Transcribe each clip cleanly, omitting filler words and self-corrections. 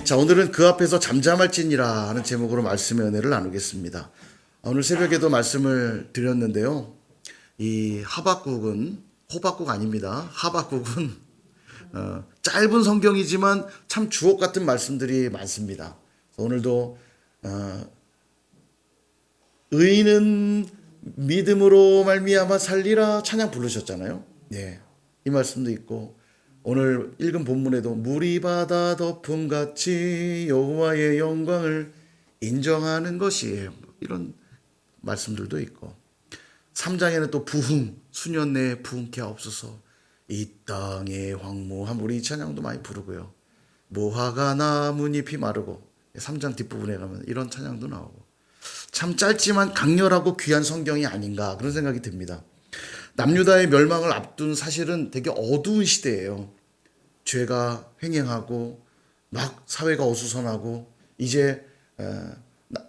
자, 오늘은 그 앞에서 잠잠할지니라 하는 제목으로 말씀의 은혜를 나누겠습니다. 오늘 새벽에도 말씀을 드렸는데요. 이 하박국은 호박국 아닙니다. 하박국은 짧은 성경이지만 참 주옥 같은 말씀들이 많습니다. 오늘도 의인은 믿음으로 말미암아 살리라 찬양 부르셨잖아요. 예, 이 말씀도 있고 오늘 읽은 본문에도 물이 바다 덮음같이 여호와의 영광을 인정하는 것이에요. 이런 말씀들도 있고 3장에는 또 부흥 수년 내에 부흥케 하옵소서 이 땅의 황무함 우리 이 찬양도 많이 부르고요. 무화과 나뭇잎이 마르고 3장 뒷부분에 가면 이런 찬양도 나오고 참 짧지만 강렬하고 귀한 성경이 아닌가 그런 생각이 듭니다. 남유다의 멸망을 앞둔 사실은 되게 어두운 시대예요. 죄가 횡행하고 막 사회가 어수선하고 이제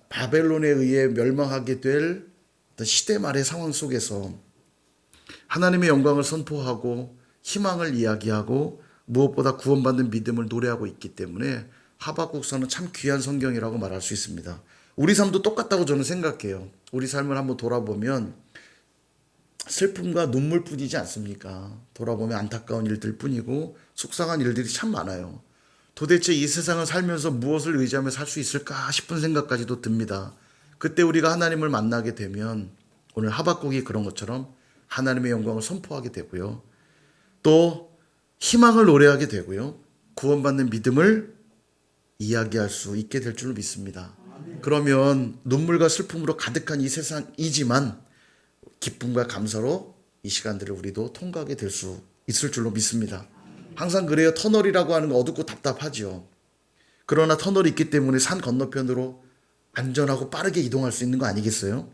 바벨론에 의해 멸망하게 될 시대 말의 상황 속에서 하나님의 영광을 선포하고 희망을 이야기하고 무엇보다 구원받는 믿음을 노래하고 있기 때문에 하박국서는 참 귀한 성경이라고 말할 수 있습니다. 우리 삶도 똑같다고 저는 생각해요. 우리 삶을 한번 돌아보면 슬픔과 눈물뿐이지 않습니까? 돌아보면 안타까운 일들 뿐이고 속상한 일들이 참 많아요. 도대체 이 세상을 살면서 무엇을 의지하며 살 수 있을까 싶은 생각까지도 듭니다. 그때 우리가 하나님을 만나게 되면 오늘 하박국이 그런 것처럼 하나님의 영광을 선포하게 되고요. 또 희망을 노래하게 되고요. 구원받는 믿음을 이야기할 수 있게 될 줄로 믿습니다. 그러면 눈물과 슬픔으로 가득한 이 세상이지만 기쁨과 감사로 이 시간들을 우리도 통과하게 될 수 있을 줄로 믿습니다. 항상 그래요. 터널이라고 하는 거 어둡고 답답하죠. 그러나 터널이 있기 때문에 산 건너편으로 안전하고 빠르게 이동할 수 있는 거 아니겠어요?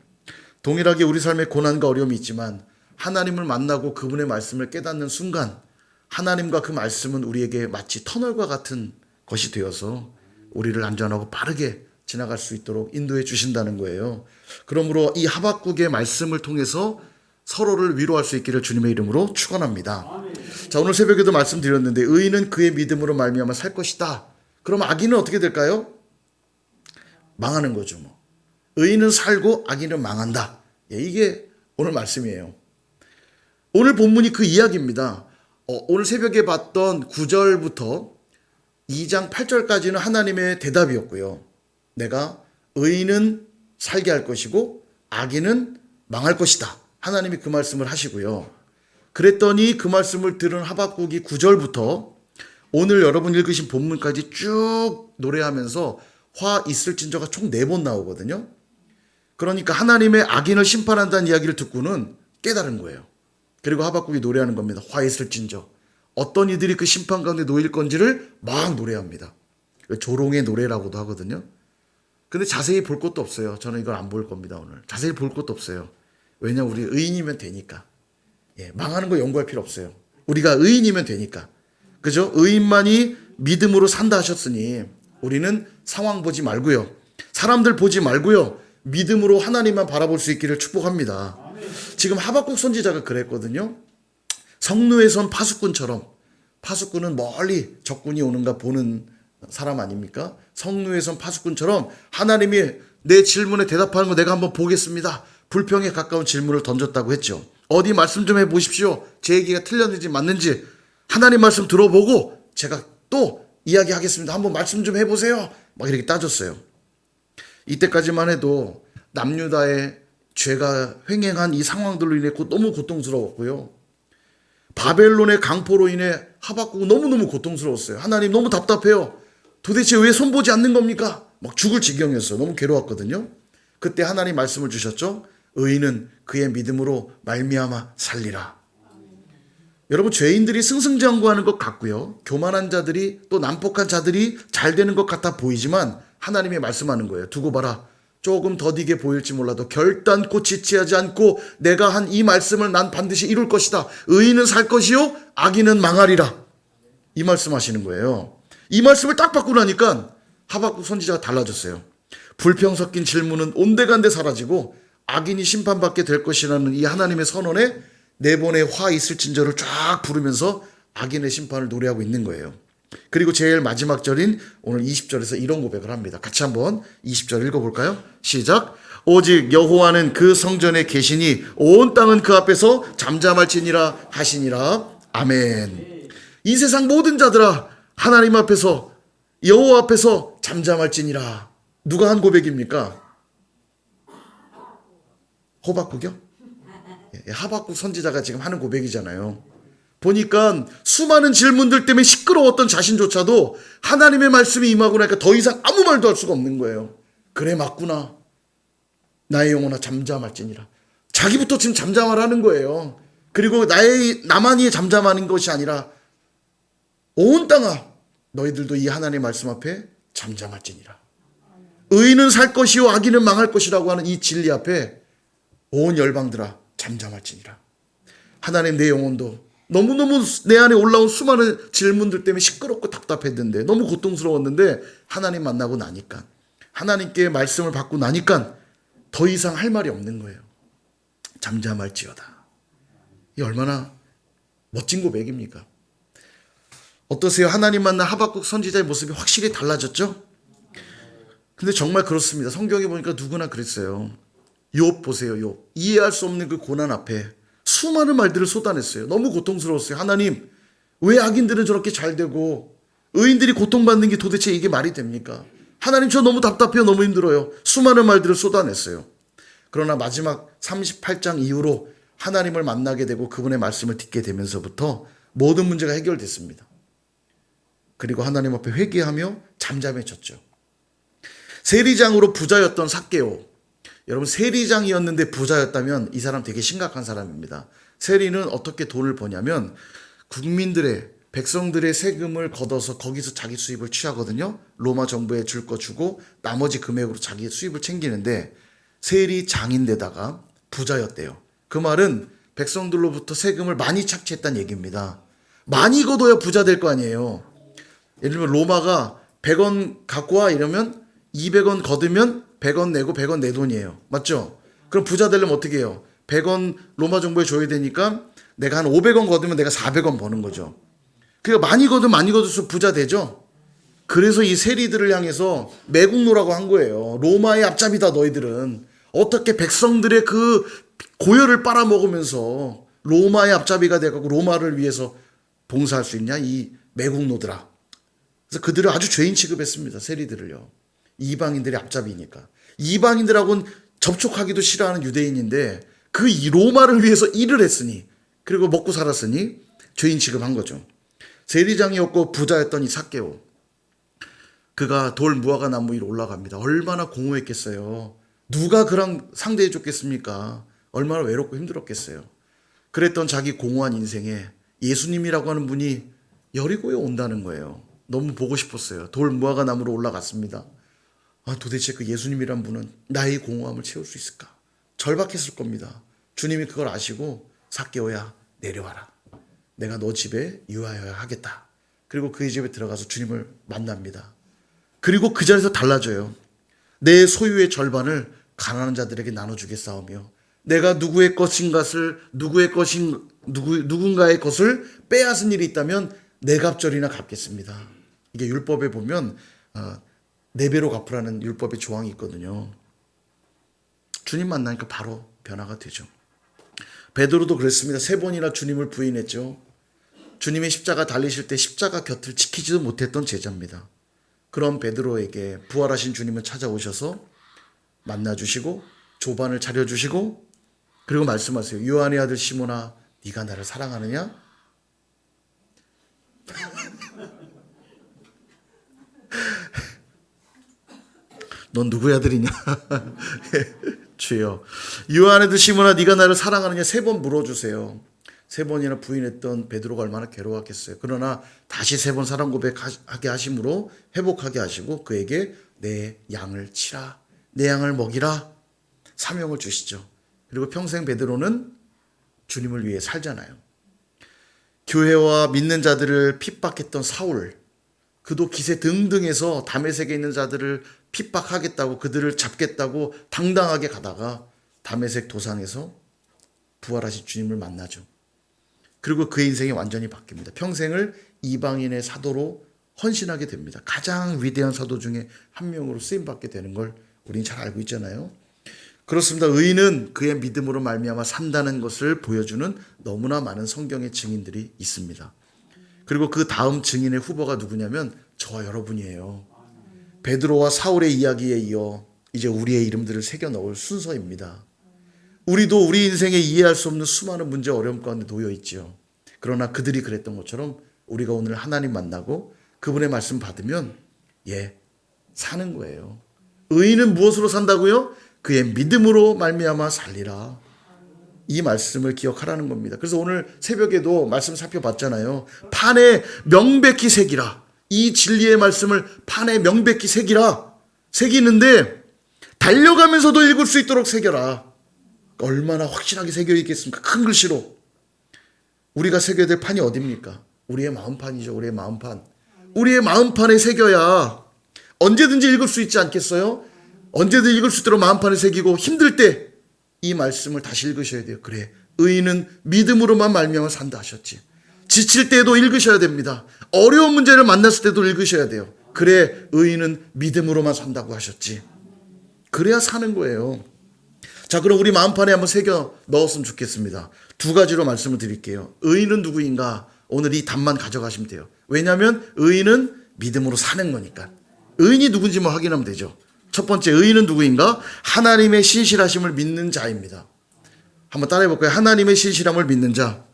동일하게 우리 삶에 고난과 어려움이 있지만 하나님을 만나고 그분의 말씀을 깨닫는 순간 하나님과 그 말씀은 우리에게 마치 터널과 같은 것이 되어서 우리를 안전하고 빠르게 지나갈 수 있도록 인도해 주신다는 거예요. 그러므로 이 하박국의 말씀을 통해서 서로를 위로할 수 있기를 주님의 이름으로 축원합니다. 자, 오늘 새벽에도 말씀드렸는데 의인은 그의 믿음으로 말미암아 살 것이다. 그럼 악인은 어떻게 될까요? 망하는 거죠. 뭐. 의인은 살고 악인은 망한다. 예, 이게 오늘 말씀이에요. 오늘 본문이 그 이야기입니다. 오늘 새벽에 봤던 9절부터 2장 8절까지는 하나님의 대답이었고요. 내가 의인은 살게 할 것이고 악인은 망할 것이다. 하나님이 그 말씀을 하시고요. 그랬더니 그 말씀을 들은 하박국이 9절부터 오늘 여러분 읽으신 본문까지 쭉 노래하면서 화 있을진저가 총 4번 나오거든요. 그러니까 하나님의 악인을 심판한다는 이야기를 듣고는 깨달은 거예요. 그리고 하박국이 노래하는 겁니다. 화 있을진저. 어떤 이들이 그 심판 가운데 놓일 건지를 막 노래합니다. 조롱의 노래라고도 하거든요. 근데 자세히 볼 것도 없어요. 저는 이걸 안 볼 겁니다, 오늘. 자세히 볼 것도 없어요. 왜냐면 우리 의인이면 되니까. 예, 망하는 거 연구할 필요 없어요. 우리가 의인이면 되니까. 그죠? 의인만이 믿음으로 산다 하셨으니 우리는 상황 보지 말고요. 사람들 보지 말고요. 믿음으로 하나님만 바라볼 수 있기를 축복합니다. 지금 하박국 선지자가 그랬거든요. 성루에선 파수꾼처럼 파수꾼은 멀리 적군이 오는가 보는 사람 아닙니까? 성루에선 파수꾼처럼 하나님이 내 질문에 대답하는 거 내가 한번 보겠습니다. 불평에 가까운 질문을 던졌다고 했죠. 어디 말씀 좀 해보십시오. 제 얘기가 틀렸는지 맞는지 하나님 말씀 들어보고 제가 또 이야기하겠습니다. 한번 말씀 좀 해보세요. 막 이렇게 따졌어요. 이때까지만 해도 남유다의 죄가 횡행한 이 상황들로 인해 너무 고통스러웠고요. 바벨론의 강포로 인해 하박국은 너무너무 고통스러웠어요. 하나님 너무 답답해요. 도대체 왜 손보지 않는 겁니까? 막 죽을 지경이었어요. 너무 괴로웠거든요. 그때 하나님 말씀을 주셨죠. 의인은 그의 믿음으로 말미암아 살리라. 여러분 죄인들이 승승장구하는 것 같고요. 교만한 자들이 또 난폭한 자들이 잘 되는 것 같아 보이지만 하나님이 말씀하는 거예요. 두고 봐라. 조금 더디게 보일지 몰라도 결단코 지체하지 않고 내가 한 이 말씀을 난 반드시 이룰 것이다. 의인은 살 것이요 악인은 망하리라. 이 말씀하시는 거예요. 이 말씀을 딱 받고 나니까 하박국 선지자가 달라졌어요. 불평 섞인 질문은 온데간데 사라지고 악인이 심판받게 될 것이라는 이 하나님의 선언에 4번의 화 있을진저를 쫙 부르면서 악인의 심판을 노래하고 있는 거예요. 그리고 제일 마지막 절인 오늘 20절에서 이런 고백을 합니다. 같이 한번 20절 읽어볼까요? 시작. 오직 여호와는 그 성전에 계시니 온 땅은 그 앞에서 잠잠할지니라 하시니라. 아멘. 이 세상 모든 자들아 하나님 앞에서 여호와 앞에서 잠잠할지니라. 누가 한 고백입니까? 호박국이요? 하박국 선지자가 지금 하는 고백이잖아요. 보니까 수많은 질문들 때문에 시끄러웠던 자신조차도 하나님의 말씀이 임하고 나니까 더 이상 아무 말도 할 수가 없는 거예요. 그래 맞구나. 나의 영혼아 잠잠할지니라. 자기부터 지금 잠잠하라는 거예요. 그리고 나만이 잠잠하는 것이 아니라 온 땅아 너희들도 이 하나님의 말씀 앞에 잠잠할지니라. 의인은 살 것이요 악인은 망할 것이라고 하는 이 진리 앞에 온 열방들아 잠잠할지니라. 하나님 내 영혼도 너무너무 내 안에 올라온 수많은 질문들 때문에 시끄럽고 답답했는데 너무 고통스러웠는데 하나님 만나고 나니까 하나님께 말씀을 받고 나니까 더 이상 할 말이 없는 거예요. 잠잠할지어다. 이 얼마나 멋진 고백입니까? 어떠세요? 하나님 만난 하박국 선지자의 모습이 확실히 달라졌죠? 근데 정말 그렇습니다. 성경에 보니까 누구나 그랬어요. 욥 보세요. 욥. 이해할 수 없는 그 고난 앞에 수많은 말들을 쏟아냈어요. 너무 고통스러웠어요. 하나님, 왜 악인들은 저렇게 잘 되고 의인들이 고통받는 게 도대체 이게 말이 됩니까? 하나님, 저 너무 답답해요. 너무 힘들어요. 수많은 말들을 쏟아냈어요. 그러나 마지막 38장 이후로 하나님을 만나게 되고 그분의 말씀을 듣게 되면서부터 모든 문제가 해결됐습니다. 그리고 하나님 앞에 회개하며 잠잠해졌죠. 세리장으로 부자였던 삭개오. 여러분, 세리장이었는데 부자였다면 이 사람 되게 심각한 사람입니다. 세리는 어떻게 돈을 버냐면 국민들의 백성들의 세금을 걷어서 거기서 자기 수입을 취하거든요. 로마 정부에 줄 거 주고 나머지 금액으로 자기 수입을 챙기는데 세리장인데다가 부자였대요. 그 말은 백성들로부터 세금을 많이 착취했다는 얘기입니다. 많이 걷어야 부자 될 거 아니에요. 예를 들면 로마가 100원 갖고 와 이러면 200원 걷으면 100원 내고 100원 내 돈이에요. 맞죠? 그럼 부자 되려면 어떻게 해요? 100원 로마 정부에 줘야 되니까 내가 한 500원 걷으면 내가 400원 버는 거죠. 그러니까 많이 걷으면 많이 걷을수록 부자 되죠? 그래서 이 세리들을 향해서 매국노라고 한 거예요. 로마의 앞잡이다 너희들은. 어떻게 백성들의 그 고열을 빨아먹으면서 로마의 앞잡이가 돼가지고 로마를 위해서 봉사할 수 있냐? 이 매국노들아. 그래서 그들을 아주 죄인 취급했습니다. 세리들을요. 이방인들의 앞잡이니까. 이방인들하고는 접촉하기도 싫어하는 유대인인데 그 로마를 위해서 일을 했으니 그리고 먹고 살았으니 죄인 취급한 거죠. 세리장이었고 부자였던 이 삭개오. 그가 돌 무화과 나무 위로 올라갑니다. 얼마나 공허했겠어요. 누가 그랑 상대해 줬겠습니까? 얼마나 외롭고 힘들었겠어요. 그랬던 자기 공허한 인생에 예수님이라고 하는 분이 여리고에 온다는 거예요. 너무 보고 싶었어요. 돌 무화과 나무로 올라갔습니다. 도대체 그 예수님이란 분은 나의 공허함을 채울 수 있을까? 절박했을 겁니다. 주님이 그걸 아시고 삭개오야 내려와라. 내가 너 집에 유하여야 하겠다. 그리고 그의 집에 들어가서 주님을 만납니다. 그리고 그 자리에서 달라져요. 내 소유의 절반을 가난한 자들에게 나눠주겠사오며 내가 누군가의 것을 빼앗은 일이 있다면 네 갑절이나 갚겠습니다. 이게 율법에 보면 4배로 갚으라는 율법의 조항이 있거든요. 주님 만나니까 바로 변화가 되죠. 베드로도 그랬습니다. 3번이나 주님을 부인했죠. 주님의 십자가 달리실 때 십자가 곁을 지키지도 못했던 제자입니다. 그런 베드로에게 부활하신 주님은 찾아오셔서 만나주시고 조반을 차려주시고 그리고 말씀하세요. 요한의 아들 시몬아 네가 나를 사랑하느냐? 넌 누구의 아들이냐? 주여. 요한의 아들 시몬아 네가 나를 사랑하느냐? 3번 물어주세요. 3번이나 부인했던 베드로가 얼마나 괴로웠겠어요. 그러나 다시 3번 사랑 고백하게 하심으로 회복하게 하시고 그에게 내 양을 치라. 내 양을 먹이라. 사명을 주시죠. 그리고 평생 베드로는 주님을 위해 살잖아요. 교회와 믿는 자들을 핍박했던 사울. 그도 기세 등등해서 다메섹에 있는 자들을 핍박하겠다고 그들을 잡겠다고 당당하게 가다가 다메섹 도상에서 부활하신 주님을 만나죠. 그리고 그의 인생이 완전히 바뀝니다. 평생을 이방인의 사도로 헌신하게 됩니다. 가장 위대한 사도 중에 한 명으로 쓰임받게 되는 걸 우리는 잘 알고 있잖아요. 그렇습니다. 의인은 그의 믿음으로 말미암아 산다는 것을 보여주는 너무나 많은 성경의 증인들이 있습니다. 그리고 그 다음 증인의 후보가 누구냐면 저와 여러분이에요. 베드로와 사울의 이야기에 이어 이제 우리의 이름들을 새겨 넣을 순서입니다. 우리도 우리 인생에 이해할 수 없는 수많은 문제 어려움 가운데 놓여 있지요. 그러나 그들이 그랬던 것처럼 우리가 오늘 하나님 만나고 그분의 말씀 받으면 사는 거예요. 의인은 무엇으로 산다고요? 그의 믿음으로 말미암아 살리라. 이 말씀을 기억하라는 겁니다. 그래서 오늘 새벽에도 말씀 살펴봤잖아요. 판에 명백히 새기라. 이 진리의 말씀을 판에 명백히 새기라. 새기는데 달려가면서도 읽을 수 있도록 새겨라. 얼마나 확실하게 새겨 있겠습니까? 큰 글씨로. 우리가 새겨야 될 판이 어딥니까? 우리의 마음판이죠. 우리의 마음판. 우리의 마음판에 새겨야 언제든지 읽을 수 있지 않겠어요? 언제든 읽을 수 있도록 마음판에 새기고 힘들 때 이 말씀을 다시 읽으셔야 돼요. 그래, 의인은 믿음으로만 말미암아 산다 하셨지. 지칠 때도 읽으셔야 됩니다. 어려운 문제를 만났을 때도 읽으셔야 돼요. 그래, 의인은 믿음으로만 산다고 하셨지. 그래야 사는 거예요. 자, 그럼 우리 마음판에 한번 새겨 넣었으면 좋겠습니다. 두 가지로 말씀을 드릴게요. 의인은 누구인가? 오늘 이 답만 가져가시면 돼요. 왜냐하면 의인은 믿음으로 사는 거니까. 의인이 누군지 뭐 확인하면 되죠. 첫 번째, 의인은 누구인가? 하나님의 신실하심을 믿는 자입니다. 한번 따라해 볼까요? 하나님의 신실함을 믿는 자.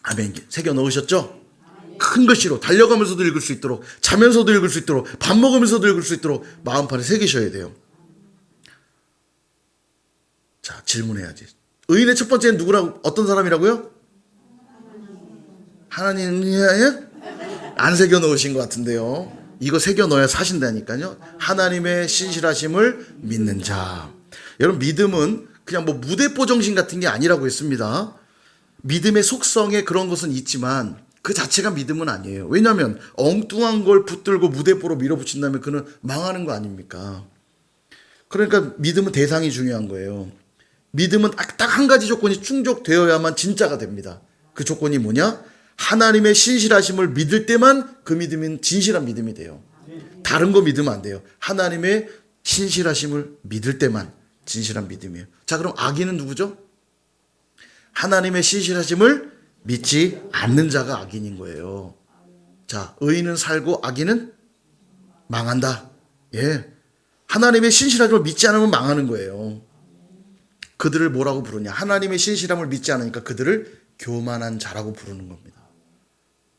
아멘. 새겨 넣으셨죠? 큰 글씨로 달려가면서도 읽을 수 있도록, 자면서도 읽을 수 있도록, 밥 먹으면서도 읽을 수 있도록 마음판에 새기셔야 돼요. 자, 질문해야지. 의인의 첫 번째는 누구라고, 어떤 사람이라고요? 하나님이에요? 안 새겨 넣으신 것 같은데요. 이거 새겨 넣어야 사신다니까요. 하나님의 신실하심을 믿는 자. 여러분, 믿음은 그냥 뭐 무대뽀 정신 같은 게 아니라고 했습니다. 믿음의 속성에 그런 것은 있지만 그 자체가 믿음은 아니에요. 왜냐하면 엉뚱한 걸 붙들고 무대뽀로 밀어붙인다면 그는 망하는 거 아닙니까? 그러니까 믿음은 대상이 중요한 거예요. 믿음은 딱 한 가지 조건이 충족되어야만 진짜가 됩니다. 그 조건이 뭐냐? 하나님의 신실하심을 믿을 때만 그 믿음은 진실한 믿음이 돼요. 다른 거 믿으면 안 돼요. 하나님의 신실하심을 믿을 때만 진실한 믿음이에요. 자, 그럼 악인은 누구죠? 하나님의 신실하심을 믿지 않는 자가 악인인 거예요. 자, 의인은 살고 악인은 망한다. 하나님의 신실하심을 믿지 않으면 망하는 거예요. 그들을 뭐라고 부르냐? 하나님의 신실함을 믿지 않으니까 그들을 교만한 자라고 부르는 겁니다.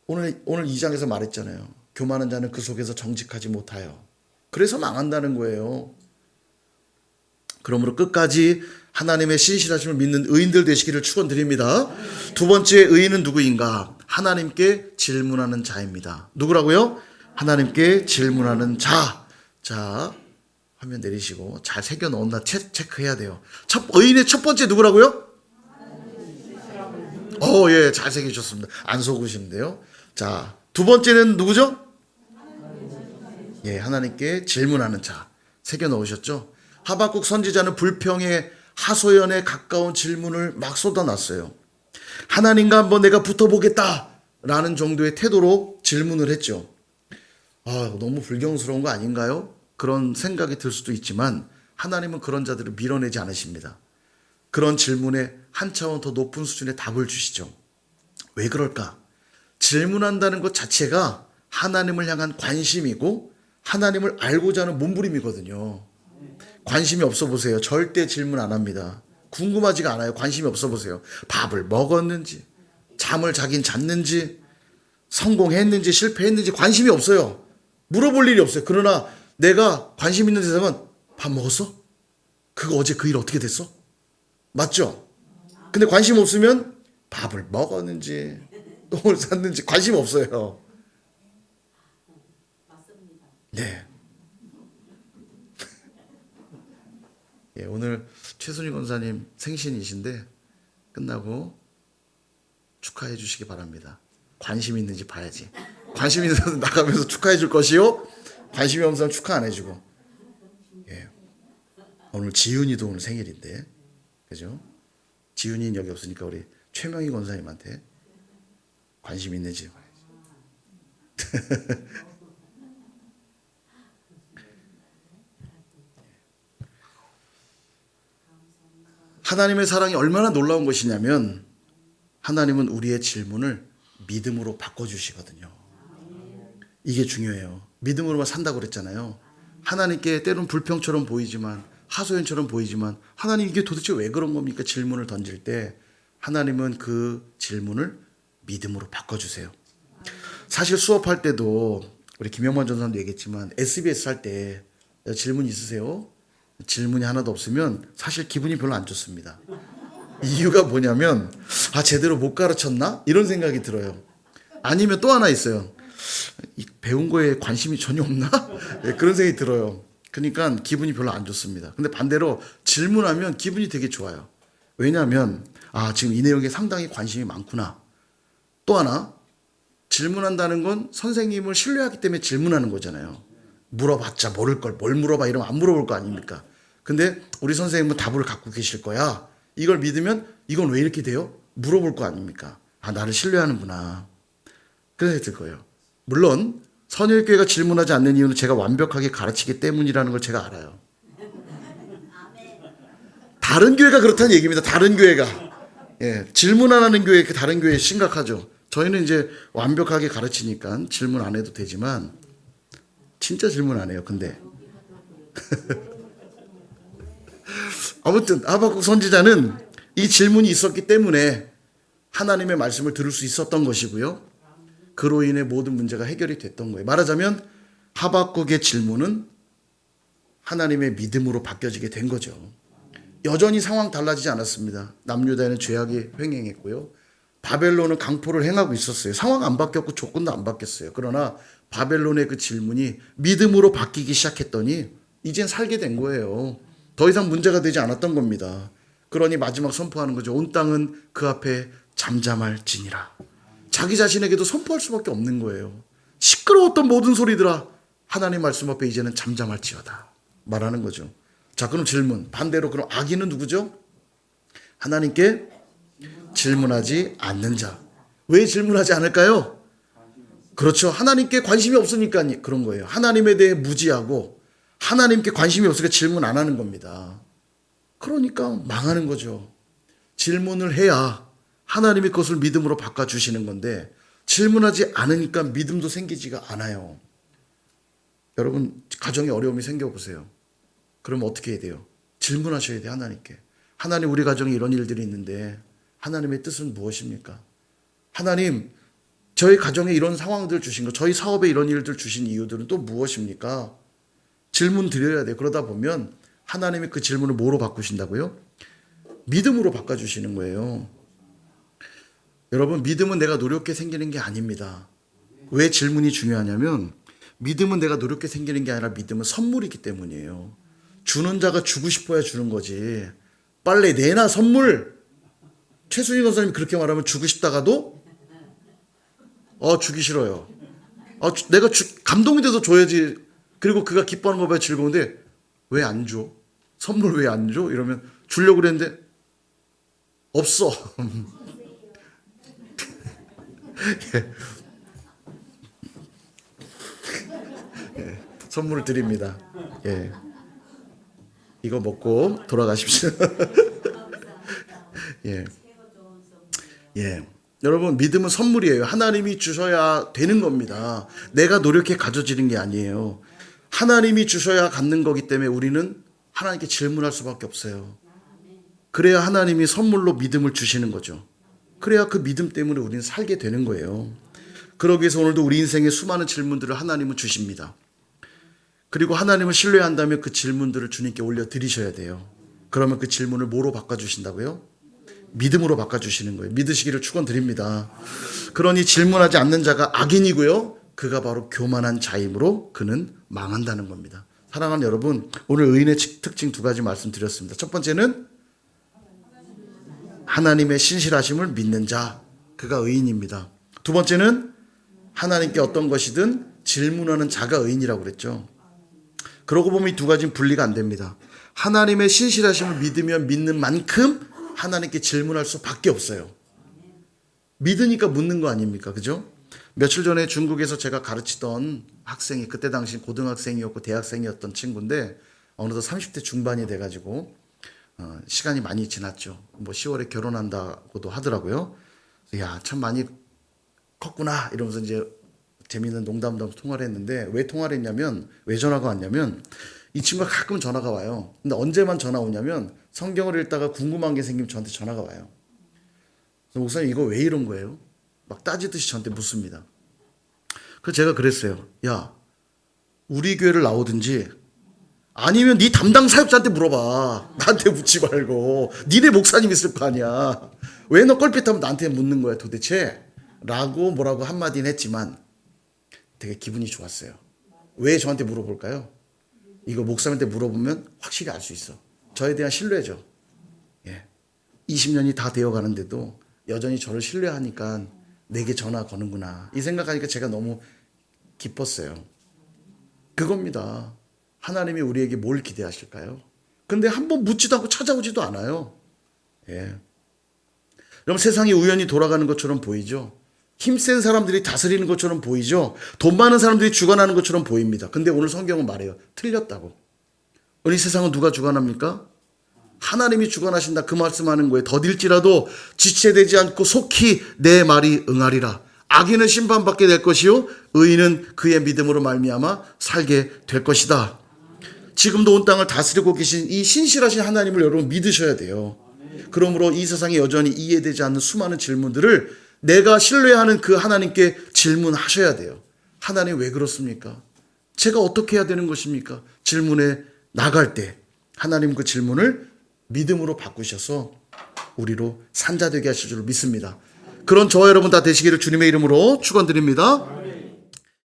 오늘 2장에서 말했잖아요. 교만한 자는 그 속에서 정직하지 못하여. 그래서 망한다는 거예요. 그러므로 끝까지 하나님의 신실하심을 믿는 의인들 되시기를 축원드립니다. 두 번째, 의인은 누구인가? 하나님께 질문하는 자입니다. 누구라고요? 하나님께 질문하는 자. 자, 화면 내리시고 잘 새겨 넣었나 체크해야 돼요. 의인의 첫 번째 누구라고요? 잘 새기셨습니다. 안 속으시는데요. 자, 두 번째는 누구죠? 하나님께 질문하는 자. 새겨 넣으셨죠? 하박국 선지자는 불평의 하소연에 가까운 질문을 막 쏟아놨어요. 하나님과 한번 내가 붙어보겠다라는 정도의 태도로 질문을 했죠. 너무 불경스러운 거 아닌가요? 그런 생각이 들 수도 있지만 하나님은 그런 자들을 밀어내지 않으십니다. 그런 질문에 한 차원 더 높은 수준의 답을 주시죠. 왜 그럴까? 질문한다는 것 자체가 하나님을 향한 관심이고 하나님을 알고자 하는 몸부림이거든요. 관심이 없어 보세요. 절대 질문 안 합니다. 궁금하지가 않아요. 관심이 없어 보세요. 밥을 먹었는지, 잠을 자긴 잤는지, 성공했는지 실패했는지 관심이 없어요. 물어볼 일이 없어요. 그러나 내가 관심 있는 대상은 밥 먹었어? 그거 어제 그 일 어떻게 됐어? 맞죠? 근데 관심 없으면 밥을 먹었는지 똥을 쌌는지 관심 없어요. 네. 오늘 최순희 권사님 생신이신데 끝나고 축하해 주시기 바랍니다. 관심 있는지 봐야지. 관심 있는 사람 나가면서 축하해 줄 것이요. 관심이 없는 사람 축하 안 해주고. 오늘 지윤이도 오늘 생일인데, 그죠? 지윤이는 여기 없으니까 우리 최명희 권사님한테 관심 있는지. 하나님의 사랑이 얼마나 놀라운 것이냐면 하나님은 우리의 질문을 믿음으로 바꿔주시거든요. 이게 중요해요. 믿음으로만 산다고 그랬잖아요. 하나님께 때론 불평처럼 보이지만 하소연처럼 보이지만 하나님 이게 도대체 왜 그런 겁니까? 질문을 던질 때 하나님은 그 질문을 믿음으로 바꿔주세요. 사실 수업할 때도 우리 김영만 전사님도 얘기했지만 SBS 할 때 질문 있으세요? 질문이 하나도 없으면 사실 기분이 별로 안 좋습니다. 이유가 뭐냐면 제대로 못 가르쳤나? 이런 생각이 들어요. 아니면 또 하나 있어요. 배운 거에 관심이 전혀 없나? 그런 생각이 들어요. 그러니까 기분이 별로 안 좋습니다. 근데 반대로 질문하면 기분이 되게 좋아요. 왜냐하면 지금 이 내용에 상당히 관심이 많구나. 또 하나 질문한다는 건 선생님을 신뢰하기 때문에 질문하는 거잖아요. 물어봤자 모를 걸 뭘 물어봐 이러면 안 물어볼 거 아닙니까? 근데 우리 선생님은 답을 갖고 계실 거야. 이걸 믿으면 이건 왜 이렇게 돼요? 물어볼 거 아닙니까? 나를 신뢰하는구나. 그래서 들 거예요. 물론 선일교회가 질문하지 않는 이유는 제가 완벽하게 가르치기 때문이라는 걸 제가 알아요. 다른 교회가 그렇다는 얘기입니다. 다른 교회가. 질문 안 하는 교회, 다른 교회 심각하죠. 저희는 이제 완벽하게 가르치니까 질문 안 해도 되지만 진짜 질문 안 해요. 근데 아무튼 하박국 선지자는 이 질문이 있었기 때문에 하나님의 말씀을 들을 수 있었던 것이고요. 그로 인해 모든 문제가 해결이 됐던 거예요. 말하자면 하박국의 질문은 하나님의 믿음으로 바뀌어지게 된 거죠. 여전히 상황 달라지지 않았습니다. 남유다에는 죄악이 횡행했고요. 바벨론은 강포를 행하고 있었어요. 상황 안 바뀌었고 조건도 안 바뀌었어요. 그러나 바벨론의 그 질문이 믿음으로 바뀌기 시작했더니 이젠 살게 된 거예요. 더 이상 문제가 되지 않았던 겁니다. 그러니 마지막 선포하는 거죠. 온 땅은 그 앞에 잠잠할지니라. 자기 자신에게도 선포할 수밖에 없는 거예요. 시끄러웠던 모든 소리들아 하나님 말씀 앞에 이제는 잠잠할지어다 말하는 거죠. 자, 그럼 질문. 반대로 그럼 악인은 누구죠? 하나님께 질문하지 않는 자. 왜 질문하지 않을까요? 그렇죠. 하나님께 관심이 없으니까 그런 거예요. 하나님에 대해 무지하고 하나님께 관심이 없으니까 질문 안 하는 겁니다. 그러니까 망하는 거죠. 질문을 해야 하나님이 그것을 믿음으로 바꿔주시는 건데 질문하지 않으니까 믿음도 생기지가 않아요. 여러분 가정에 어려움이 생겨보세요. 그럼 어떻게 해야 돼요? 질문하셔야 돼요. 하나님께. 하나님 우리 가정에 이런 일들이 있는데 하나님의 뜻은 무엇입니까? 하나님 저희 가정에 이런 상황들 주신 거 저희 사업에 이런 일들 주신 이유들은 또 무엇입니까? 질문 드려야 돼요. 그러다 보면 하나님이 그 질문을 뭐로 바꾸신다고요? 믿음으로 바꿔주시는 거예요. 여러분 믿음은 내가 노력해 생기는 게 아닙니다. 왜 질문이 중요하냐면 믿음은 내가 노력해 생기는 게 아니라 믿음은 선물이기 때문이에요. 주는 자가 주고 싶어야 주는 거지. 빨리 내놔 선물. 최순희 권사님이 그렇게 말하면 주고 싶다가도 주기 싫어요. 내가 감동이 돼서 줘야지. 그리고 그가 기뻐하는 거 봐야 즐거운데 왜 안 줘? 선물 왜 안 줘? 이러면 주려고 그랬는데 없어. 선물을 드립니다. 이거 먹고 돌아가십시오. 여러분 믿음은 선물이에요. 하나님이 주셔야 되는 겁니다. 내가 노력해 가져지는 게 아니에요. 하나님이 주셔야 갖는 거기 때문에 우리는 하나님께 질문할 수밖에 없어요. 그래야 하나님이 선물로 믿음을 주시는 거죠. 그래야 그 믿음 때문에 우리는 살게 되는 거예요. 그러기 위해서 오늘도 우리 인생에 수많은 질문들을 하나님은 주십니다. 그리고 하나님을 신뢰한다면 그 질문들을 주님께 올려드리셔야 돼요. 그러면 그 질문을 뭐로 바꿔주신다고요? 믿음으로 바꿔주시는 거예요. 믿으시기를 축원드립니다. 그러니 질문하지 않는 자가 악인이고요. 그가 바로 교만한 자이므로 그는 망한다는 겁니다. 사랑하는 여러분, 오늘 의인의 특징 두 가지 말씀드렸습니다. 첫 번째는 하나님의 신실하심을 믿는 자, 그가 의인입니다. 두 번째는 하나님께 어떤 것이든 질문하는 자가 의인이라고 그랬죠. 그러고 보면 이 두 가지는 분리가 안 됩니다. 하나님의 신실하심을 믿으면 믿는 만큼 하나님께 질문할 수밖에 없어요. 믿으니까 묻는 거 아닙니까? 그죠? 며칠 전에 중국에서 제가 가르치던 학생이 그때 당시 고등학생이었고 대학생이었던 친구인데 어느덧 30대 중반이 돼가지고 시간이 많이 지났죠. 뭐 10월에 결혼한다고도 하더라고요. 야, 참 많이 컸구나 이러면서 이제 재미있는 농담도 통화를 했는데 왜 통화를 했냐면 왜 전화가 왔냐면 이 친구가 가끔 전화가 와요. 근데 언제만 전화 오냐면 성경을 읽다가 궁금한 게 생기면 저한테 전화가 와요. 그래서 목사님 이거 왜 이런 거예요? 막 따지듯이 저한테 묻습니다. 그래서 제가 그랬어요. 야, 우리 교회를 나오든지 아니면 네 담당 사역자한테 물어봐. 나한테 묻지 말고. 니네 목사님 있을 거 아니야. 왜 너 껄핏하면 나한테 묻는 거야 도대체? 라고 뭐라고 한마디는 했지만 되게 기분이 좋았어요. 왜 저한테 물어볼까요? 이거 목사님한테 물어보면 확실히 알 수 있어. 저에 대한 신뢰죠. 예. 20년이 다 되어 가는데도 여전히 저를 신뢰하니까 내게 전화 거는구나. 이 생각하니까 제가 너무 기뻤어요. 그겁니다. 하나님이 우리에게 뭘 기대하실까요? 근데 한번 묻지도 않고 찾아오지도 않아요. 예. 여러분 세상이 우연히 돌아가는 것처럼 보이죠? 힘센 사람들이 다스리는 것처럼 보이죠? 돈 많은 사람들이 주관하는 것처럼 보입니다. 근데 오늘 성경은 말해요. 틀렸다고. 우리 세상은 누가 주관합니까? 하나님이 주관하신다 그 말씀하는 거예요. 더딜지라도 지체되지 않고 속히 내 말이 응하리라. 악인은 심판받게 될 것이요 의인은 그의 믿음으로 말미암아 살게 될 것이다. 지금도 온 땅을 다스리고 계신 이 신실하신 하나님을 여러분 믿으셔야 돼요. 그러므로 이 세상에 여전히 이해되지 않는 수많은 질문들을 내가 신뢰하는 그 하나님께 질문하셔야 돼요. 하나님 왜 그렇습니까? 제가 어떻게 해야 되는 것입니까? 질문에 나갈 때 하나님 그 질문을 믿음으로 바꾸셔서 우리로 산자되게 하실 줄 믿습니다. 그런 저와 여러분 다 되시기를 주님의 이름으로 축원드립니다.